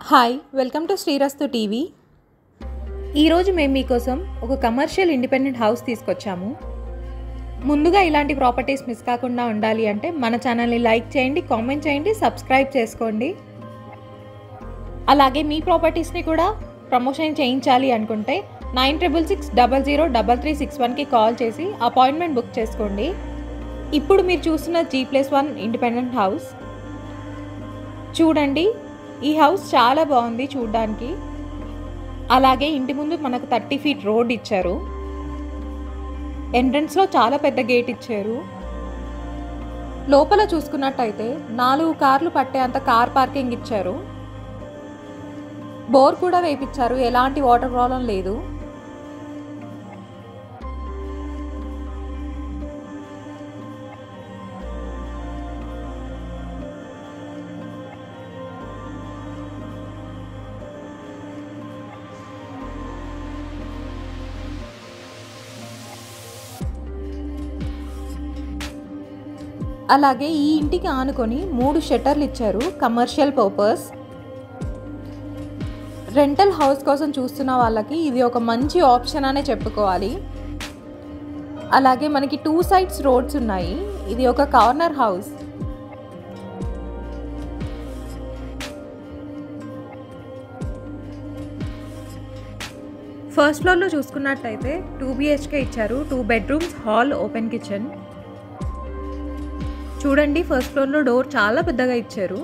Hi welcome to Srirastu TV. ఈరోజు మేము మీకోసం ఒక కమర్షియల్ ఇండిపెండెంట్ హౌస్ తీసుకొచ్చాము. ముందుగా ఇలాంటి ప్రాపర్టీస్ మిస్ కాకుండా ఉండాలి అంటే మన ఛానల్ని లైక్ చేయండి, కామెంట్ చేయండి, సబ్స్క్రైబ్ చేసుకోండి. అలాగే మీ ప్రాపర్టీస్ని కూడా ప్రమోషన్ చేయించాలి అనుకుంటే 9660033661కి కాల్ చేసి అపాయింట్మెంట్ బుక్ చేసుకోండి. ఇప్పుడు మీరు చూస్తున్న G+1 ఇండిపెండెంట్ హౌస్ చూడండి. ఈ హౌస్ చాలా బాగుంది చూడడానికి. అలాగే ఇంటి ముందు మనకు 30 ఫీట్ రోడ్ ఇచ్చారు. ఎంట్రన్స్లో చాలా పెద్ద గేట్ ఇచ్చారు. లోపల చూసుకున్నట్టయితే 4 కార్లు పట్టేంత కార్ పార్కింగ్ ఇచ్చారు. బోర్ కూడా వేయించారు, ఎలాంటి వాటర్ ప్రాబ్లం లేదు. అలాగే ఈ ఇంటికి ఆనుకొని 3 షట్టర్లు ఇచ్చారు కమర్షియల్ పర్పస్. రెంటల్ హౌస్ కోసం చూస్తున్న వాళ్ళకి ఇది ఒక మంచి ఆప్షన్ అనే చెప్పుకోవాలి. అలాగే మనకి 2 సైడ్స్ రోడ్స్ ఉన్నాయి. ఇది ఒక కార్నర్ హౌస్. ఫస్ట్ ఫ్లోర్లో చూసుకున్నట్టయితే 2 BHK ఇచ్చారు. 2 బెడ్రూమ్స్, హాల్, ఓపెన్ కిచెన్. చూడండి, ఫస్ట్ ఫ్లోర్లో డోర్ చాలా పెద్దగా ఇచ్చారు.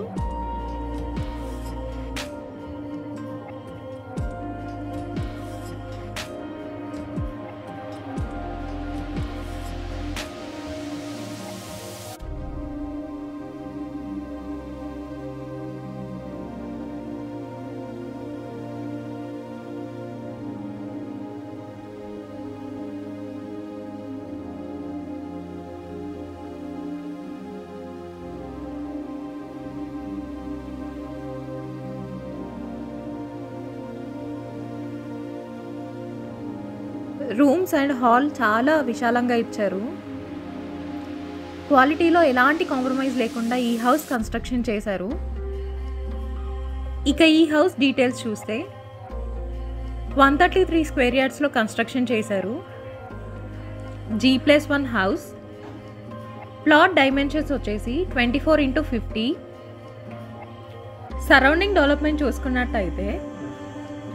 రూమ్స్ అండ్ హాల్ చాలా విశాలంగా ఇచ్చారు. క్వాలిటీలో ఎలాంటి కాంప్రమైజ్ లేకుండా ఈ హౌస్ కన్స్ట్రక్షన్ చేశారు. ఇక ఈ హౌస్ డీటెయిల్స్ చూస్తే 133 స్క్వేర్ యార్డ్స్లో కన్స్ట్రక్షన్ చేశారు. G+1 house. ప్లాట్ డైమెన్షన్స్ వచ్చేసి 24x50. సరౌండింగ్ డెవలప్మెంట్ చూసుకున్నట్టయితే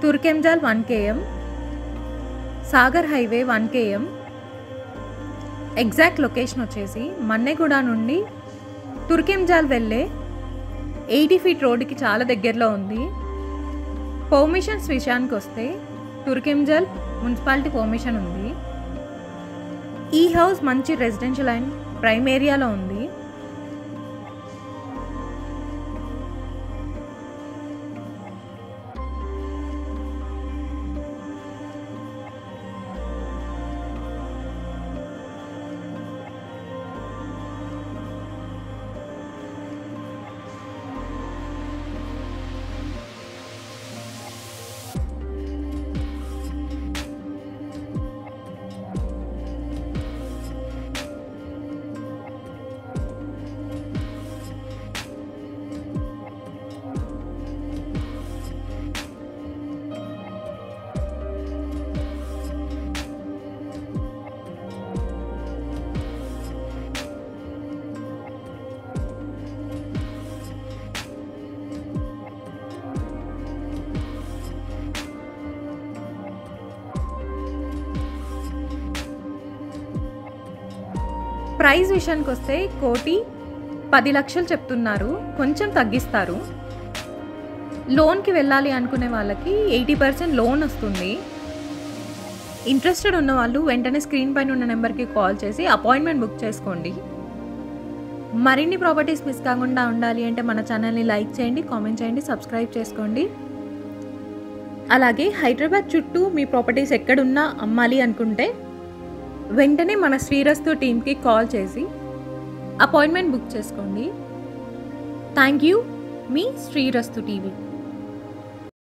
Turkenjal 1 km, Sagar highway 1 km. Exact location వచ్చేసి మన్నెగూడ నుండి తుర్కెంజాల్ వెళ్ళే 80 ఫీట్ రోడ్డుకి చాలా దగ్గరలో ఉంది. పర్మిషన్స్ విషయానికి వస్తే తుర్కెంజాల్ మున్సిపాలిటీ పర్మిషన్ ఉంది. ఈ హౌస్ మంచి రెసిడెన్షియల్ అండ్ ప్రైమ్ ఏరియాలో ఉంది. ప్రైస్ విషయానికి వస్తే 1,10,00,000 చెప్తున్నారు. కొంచెం తగ్గిస్తారు. లోన్కి వెళ్ళాలి అనుకునే వాళ్ళకి 80% లోన్ వస్తుంది. ఇంట్రెస్టెడ్ ఉన్న వాళ్ళు వెంటనే స్క్రీన్ పైన ఉన్న నెంబర్కి కాల్ చేసి అపాయింట్మెంట్ బుక్ చేసుకోండి. మరిన్ని ప్రాపర్టీస్ మిస్ కాకుండా ఉండాలి అంటే మన ఛానల్ని లైక్ చేయండి, కామెంట్ చేయండి, సబ్స్క్రైబ్ చేసుకోండి. అలాగే హైదరాబాద్ చుట్టూ మీ ప్రాపర్టీస్ ఎక్కడున్నా అమ్మాలి అనుకుంటే వెంటనే మన శ్రీరస్తు టీమ్కి కాల్ చేసి అపాయింట్మెంట్ బుక్ చేసుకోండి. Thank you. Me Srirastu TV.